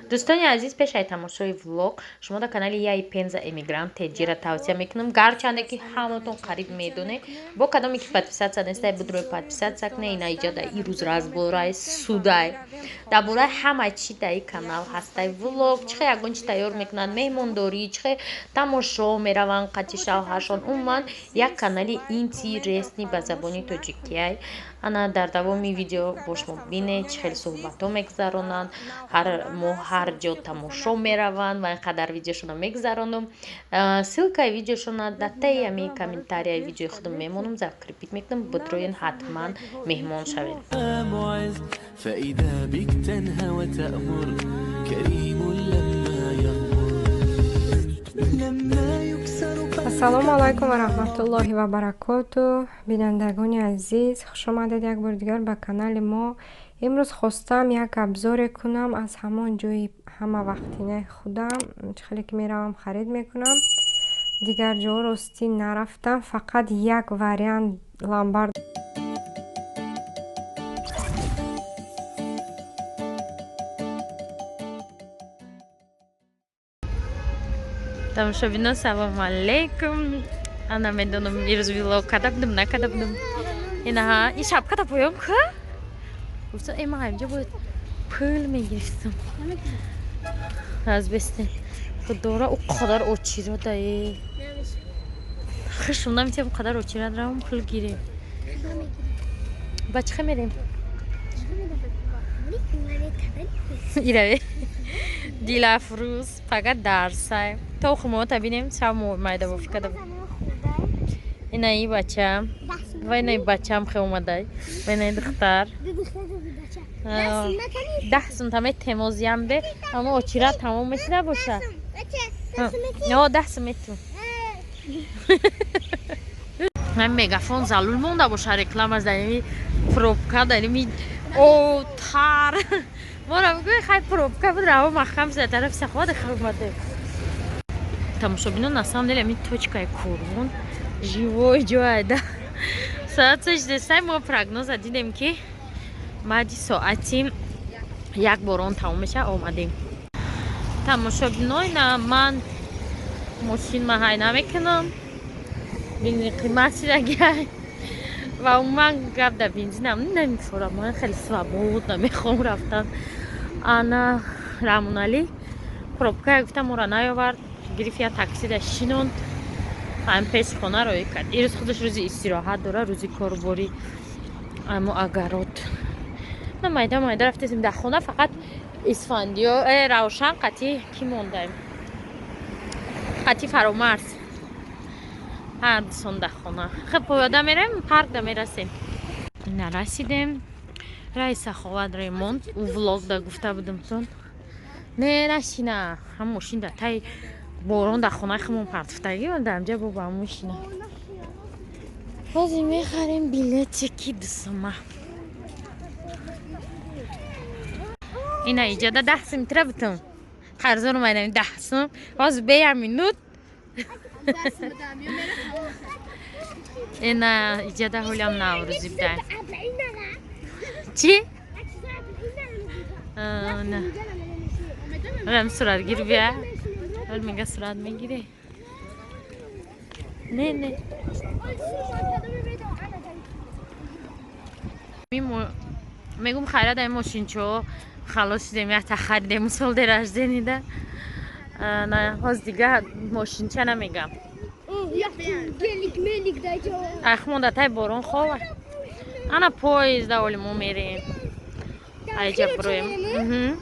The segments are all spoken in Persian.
دوستان عزیز پیش از تماشای ولاگ شما در کانال یای پنز امیگرانت تجی را توصیه میکنم گرچنده که همتون قریب میدونه با کدامی که подписаться نیسته بدروی подписаться کنه این ایجا در این روز راز برای سودای در برای همه چی در این کانال هسته ولاگ چخه یگون چی تیار میکنن مهمونداری چخه تماشا میروان قطی شوهرشان عموما یک کانال اینتی رسمی به زبانی تاجیکی انا در دوامی ویدیو با شما بینه خیلی صحبت ها میگذرانند هر جا تماشا میروند و اینقدر ویدیوشون میگذرانم سیلکای ویدیوشون در تای همی کامنتاری ویدیو خودم میمونم ریپیت میکنم بدروین حتما مهمان شوید فإذا بك تنهى وتأمر كريم لما يكسر السلام علیکم و رحمت الله و برکاته. بینندگان عزیز خوش آمدید یک بار دیگر به کانال ما. امروز خواستم یک ابزار کنم از همان جای همه وقتینه خودم خیلی که میروم خرید میکنم دیگر جا راستی نرفتم فقط یک وریانت لامبرد تماشابینا سلام علیکم انا میدونم امروز ویلوگ کردم نکردم اینها این شبکه تا پایم که گفتم ای ما اینجا بود پول میگرفتم از بستن خدا او قدر اوچی رو دایی خشم نمیتونم قدر اوچی رو دارم پول گیریم بچه خیلی میریم ایره دیل افروز فقط درسه تا خمو تبینیم شب مایده بافی کده این ای بچه و این ای بچه هم خیلی اومده و این ای دختر 10 سنتیمتر تمازی هم به اما اوچیره تمام میشه باشه نه 10 سنتیمتر من مگافون زلول مونده باشه رکلام از دنیمی پروبکا دنیمی او تار ما را میگوی خیلی پروبکا بود رو مخم زده طرف سخواد خیلی اومده تماشابینان اصلا دلمی توچکای کورمون جیوی جویده ساعت 6 ما پرگنوز دیدیم که مادی ساعتی یک باران تمام میشه آمدیم تماشابینان نه من ماشین مهای نمیکنم بینی قیمتی رگه و اون من گفت در بنزینم نمیخورم من خیلی سوابود نمیخوام رفتن انا رامونالی پروبکای گفتم مورا نیاورد گریف یا تاکسی در شینوند هم پیش خونه روی کرد این روز خودش روزی استراحت داره روزی کارباری اما اگرات نه مایده رفتیم در خونه فقط اسفندیو روشن قطعی کی موندیم قطعی فرامرز هر دستان در خونه خب پایاده میریم پارک در میرسیم نرسیدیم رئیس سخاوت ریموند او ولاگ در گفته بودم تون نه نشینه هم ماشین در تای باران در خونه خمون پرتفتگی و در همجا با هم میشینه بازی میخریم بیلت یکی دوستم این ایجا در 10 سنتیمتر بتون خرزار اومدم 10 سنتیمتر باز بیم مینوت این ایجا در حالی هم نوروزی بده چی؟ نه هم سرعت گیر بیا ولی میگه سرعت میگیره نه میگم خیلی در ماشین چو خلاص دیدیم یک تا خریدیم سال درش دینیده نه باز دیگه ماشین چه نمیگم اخمون در تای بارون خواه انا پاییز در حالی ما میریم ایجا برویم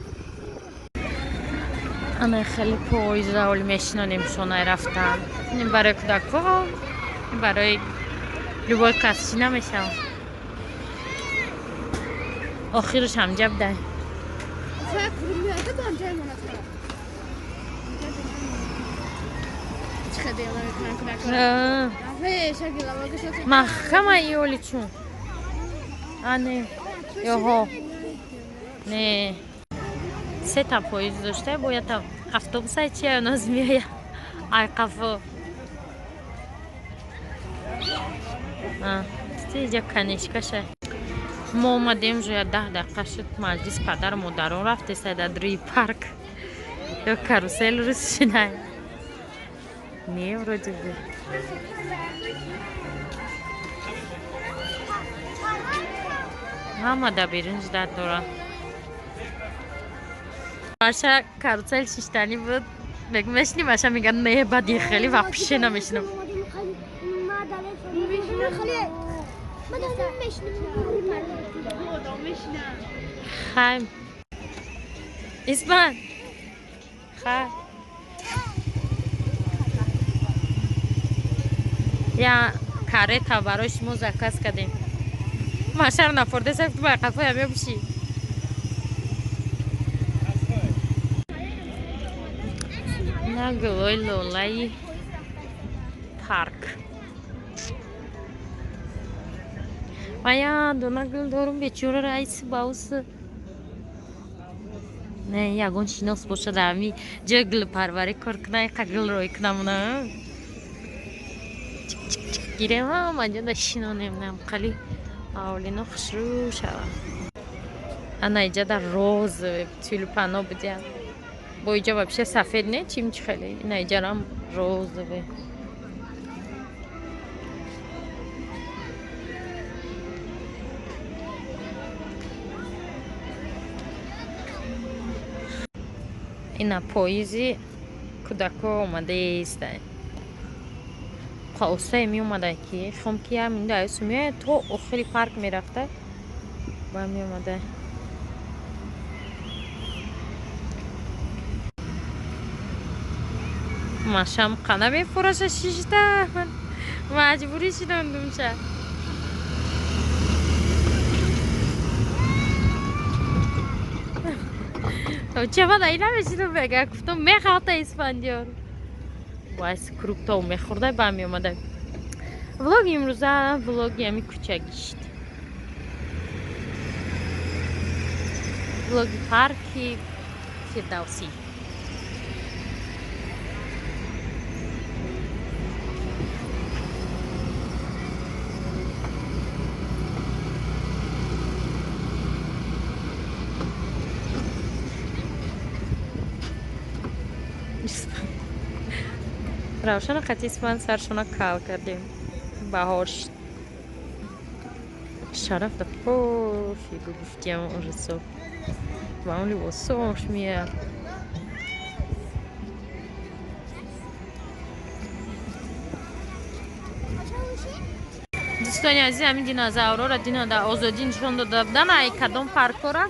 انا خیلی پاییز در حالی میشنانیم شونه رفتن این برای کودک ها این برای لبای کسی نمیشه آخرش هم جب ده محکم ایولی چون آنه یاها نه 3 تا پاییز داشته باید تا اتوبوس چیه نازمیه ای قفا اینجا کنشکشه ما اومدیم جای 10 دقیقه شد مجلس پدر مادران رفت در روی پارک یا کاروسل رو شنای نه رو جبه همه دا بیرونج داد دورا باشه کاروسل شیشتنی بود بگم مشنی باشه میگن نه بدی خیلی واپشه نمیشنم خیم اسمان خیم یا کاره تا براش مزکس کردیم ماشر نفرده سفت با قفای همه بشی نه گلوی لولای پارک مایا دونا گل دارم بیچاره رئیس باوس نه یگون شیناس باشه دمی جگل پروری کار کنه قگل روی کنم نه گیره ما ماجا داشتینو نمیدونم خالی اولینو خشرو شوم انا اینجا در روز تولپانا بودیم با اینجا بابشه سفید نه چیم چی خیلی این اینجا هم روز به اینا پاییزی کودکا اومده است خواسته می اومده که خم که همین ده سمیه تو آخری پارک می رفته با می اومده ماشام قناه به فروش شیشته مجبوری شدم دومشه چه بعد اینا میشینم بگه گفتم میخواهد اسفندیار وایس کروکتا میخورده با می اومده ولاگ امروزه ولاگ یمی کوچگیشت ولاگ پارکی فردوسی روشن خطی اسمان سرشونا کال کردیم بهارش شرف ده پوفی گفتیم اون رسو و اونی واسوش میاد دوستانی عزیز همین دینازاورا را دینا در آزادی نشون دادن ای کدام پارک را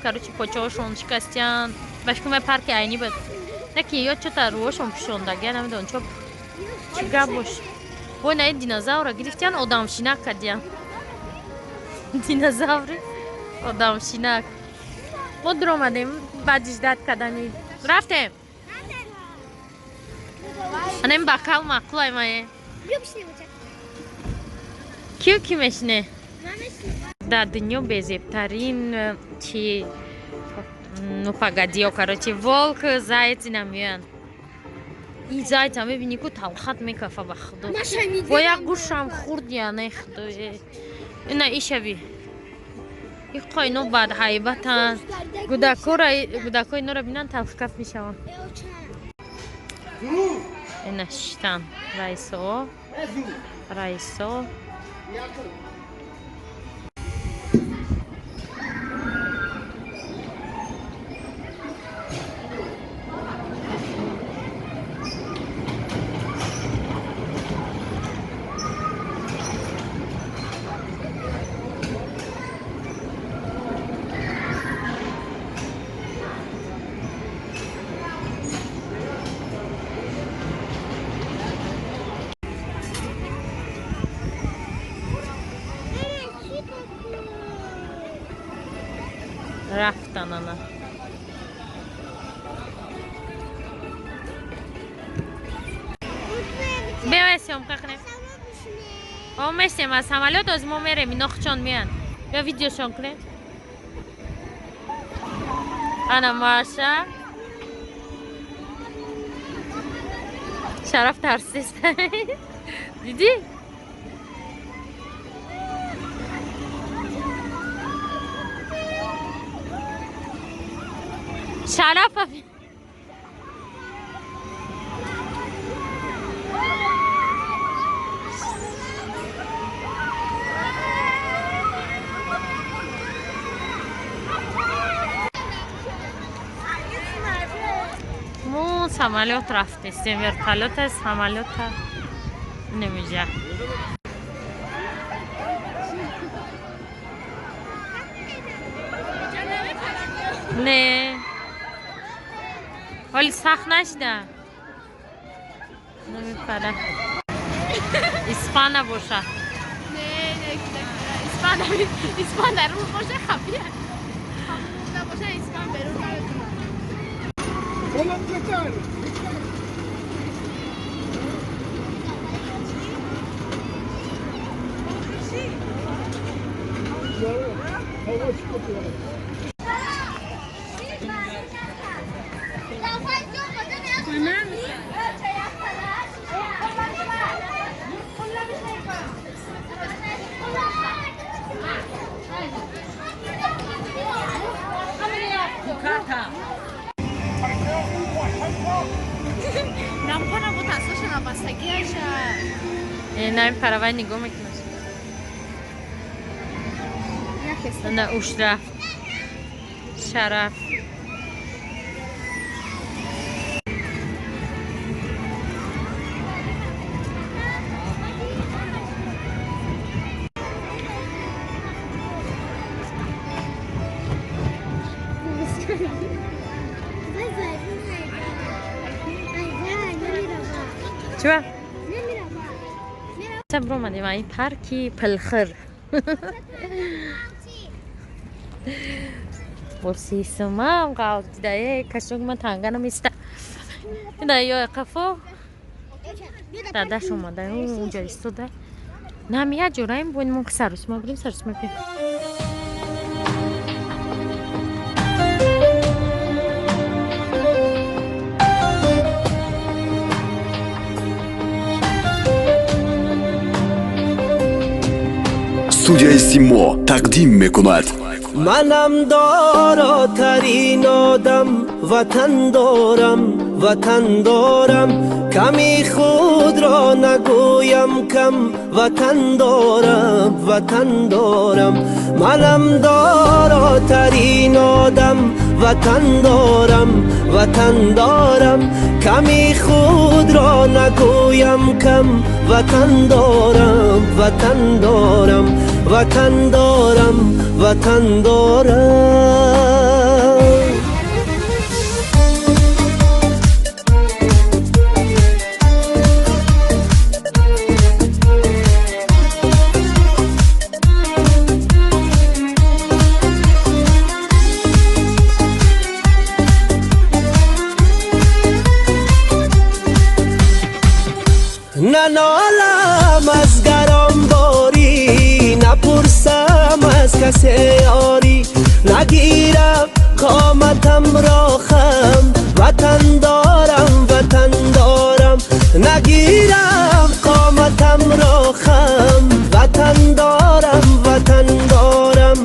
کاروچی پاچه‌هاشون شکستیان باشکومه پارک عینی بود نکی یا چه تا روشون پوشوندگی نمیدونم چه گپ باش و نه دینازاورا گرفتن آدم شینک کردن دینازاور آدم شینک ما در اومدیم بعدش داد کردن رفتیم انم بکال ماکلای مایه کیو کی میشنه در دنیا بزرگترین چی ну погоди, короче, волк, заяц нamiyan. این заяц هم میبینی که تلخت میکفه بخدا با یک گوشم خورد یا نه خدای اینا ایشوی این قاینا بعد حیبتن گودکای اینا را بینن تلخ کف میشون اینا شتن رئیسا رفتن انا بیایسیم کنه آمستیم از حملات از ما میریم اینا خچان میان بیا ویدیوشون کنه انا ماشا شرف ترسیست دیدی؟ شرف самолет рафтистим, вертолет из самолета нельзя. نه ولی سخت نشده نمیپره اسپان نباشه نه اسپان در اون باشه خفیه خفیه نباشه اسپان برون نمی‌کنم با تصویرش نبستگیش نه پروای نگاه میکنه نه اوش رفت شرف چرا؟ سبرو اومدیم این پارکی پلخر بوسی سمام قاعد دای کشوک من تانگانم میسته دای قفو داداش اومده اونجا ایستاده نمیاد جورایم بونیم که سرسما بریم سرسما بریم استودیوی سیما تقدیم میکند منم داراترین آدم وطن دارم کمی خود را نگویم کم وطن دارم منم داراترین آدم وطن دارم کمی خود را نگویم کم وطن دارم ننالم از گرم باری نپرسم از کسی یاری نگیرم قامتم را خم وطن دارم نگیرم قامتم را خم وطن دارم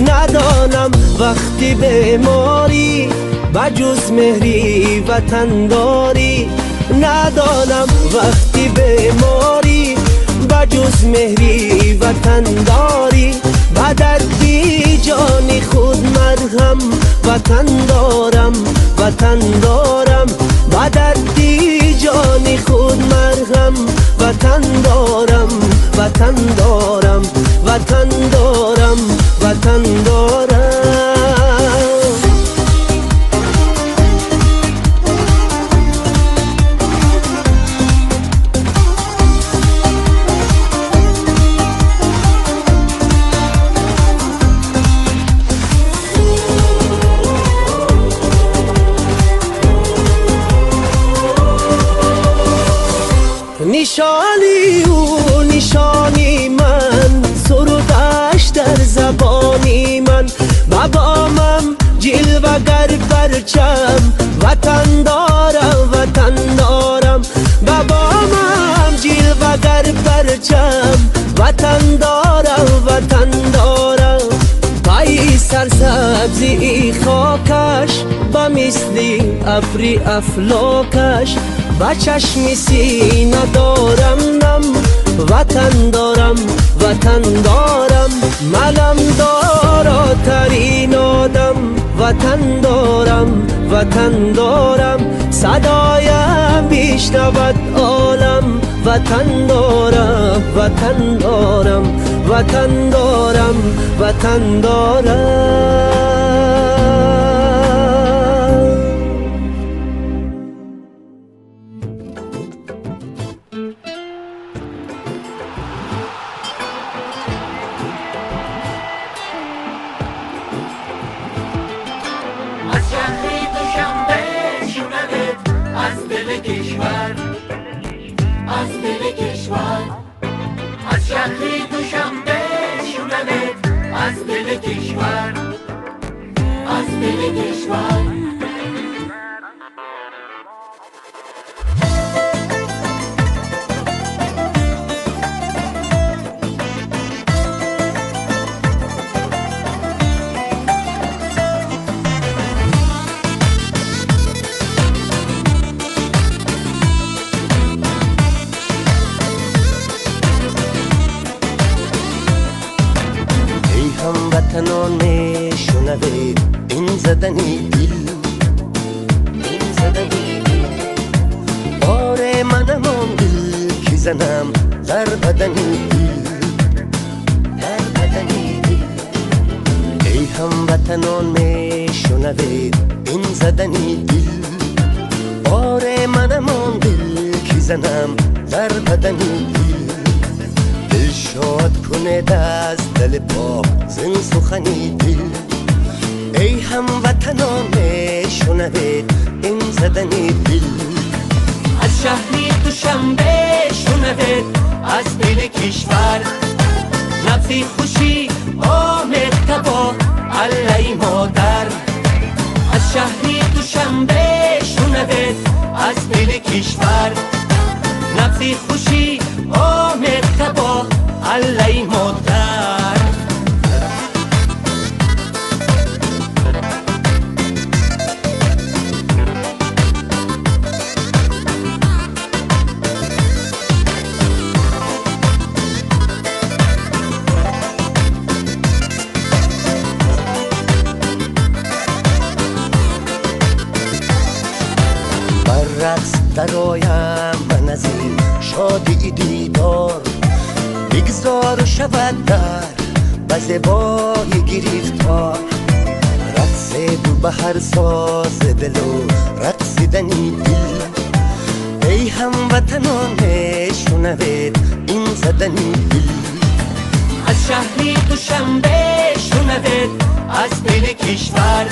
ندانم وقتی بیماری بجز مهری وطن داری ندانم وقتی بیماری بجز مهری وطن داری بدردی جان خود مرهم وطن دارم بدردی جان خود مرهم وطن دارم نشانی او نشانی من سرودش در زبانی من بابامم جلوگر پرچم وطن دارم بابامم جلوگر پرچم وطن دارم پای سرسبزی خاکش با مثلی ابری افلاکش با چشم سینه دارم نم وطن دارم منم داراترین آدم وطن وطن دارم صدایم میشنود عالم وطن دارم وطن دارم وطن دارم وطن دارم شهری دوشنبه شونمت از دل کشور از دل کشور هموطنان میشنوید این زدنی دل این زدنی دل بار منم آن دل که زنم در بدنی دل در بدنی دل ای هموطنان میشنوید این زدنی دل بار منم آن دل که زنم در بدنی دل دل شاد کنه از دل پاک زن سخنی دل ای هموطنان میشنوید این زدنی دل از شهری دوشنبه شنوید از دل کشور نبضی خوشی آمد تبا علی مادر از شهری دوشنبه شنوید از دل کشور نبضی خوشی آمد تبا علی مادر رقص درایم من از این شادی دیدار بگذار و شود در بزبای گریفتار رقص دو بهر ساز دل و رقصیدنی دل ای هموطنان میشنوید این زدنی دل از شهری دوشنبه شنوید از دل کشور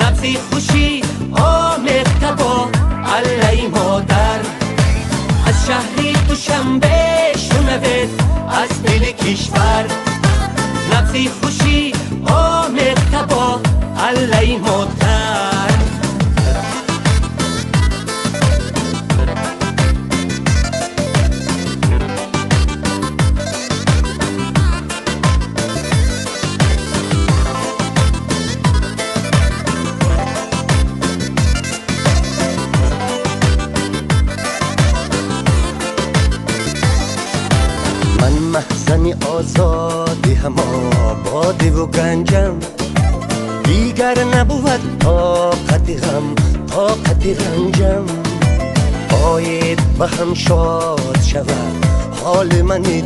نبضی خوشی آمد تبا علی مادر از شهری دوشنبه شنوید از دل کشور نبضی خوشی آمد تبا علی مادر محزنی آزادی هم آبادی و گنجم دیگر نبود طاقت غم طاقت رنجم باید به هم شاد شود حال من دل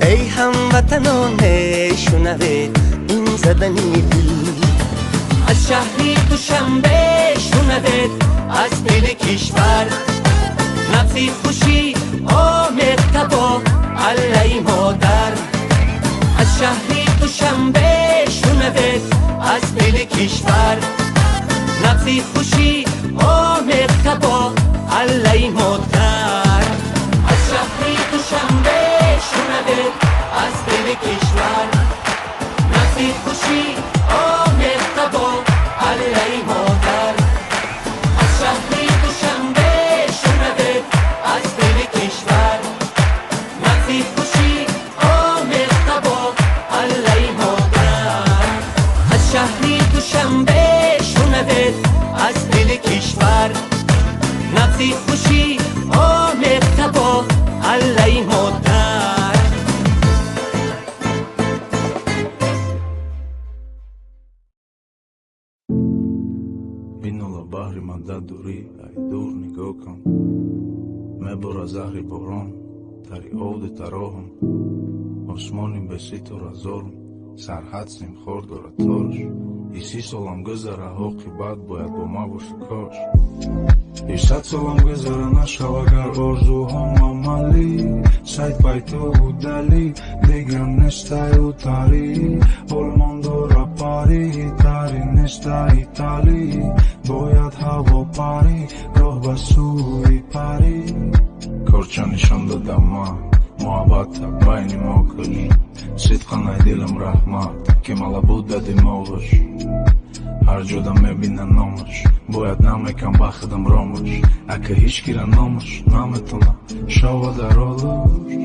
ای هموطنان میشنوید این زدنی دل از شهری دوشنبه شنوید از دل کشور نبضی خوشی آمد تبا علی مادر از شهری دوشنبه شنوید از دل کشور نبضی خوشی آمد تبا علی مادر از شهری دوشنبه شنوید از دل کشور نبضی خوشی آمد تبا علی مادر از شهری دوشنبه شنوید از دل کشور نبضی خوشی آمد تبا علی مادر از شهری دوشنبه شنوید از دل کشور نبضی خوشی آمد تبا علی مادر Minula bahri madaduri ay dur nigokam Mebora zahri boron Tari ovde taroham Osmonim besitu razorm Sarhatsim khordora tosh Isi solam gazara hoqi bad boyad bo ma boshi kosh Isat solam gazara nashal agar orzuham amali Sayt bayto udali Digan nestai utari Olmondora pari Tari nestai itali Boyad havo pari Roh basui pari Korcha nishon dadam ma Muhabbat bayni mokush Sitqanay dilim rahmat Ki mala budda dimovish Har joda mebina nomush Boyad namekam baxdam romush Aka hishkira nomush Nametuna shavadar olush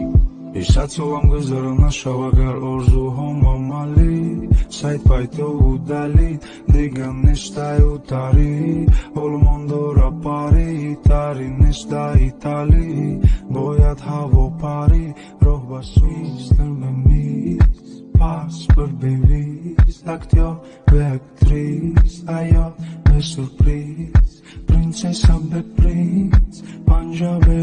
Isat solam gazara nashav agar orzuham amali Sayt payto udali Digan nestai utari Olmondora pari Tari nestai itali Boyad havo pari Roh basis termemis Pas per bevis Acteur ve actrice Ailleurs ve surprise Princesa be prince Punjabe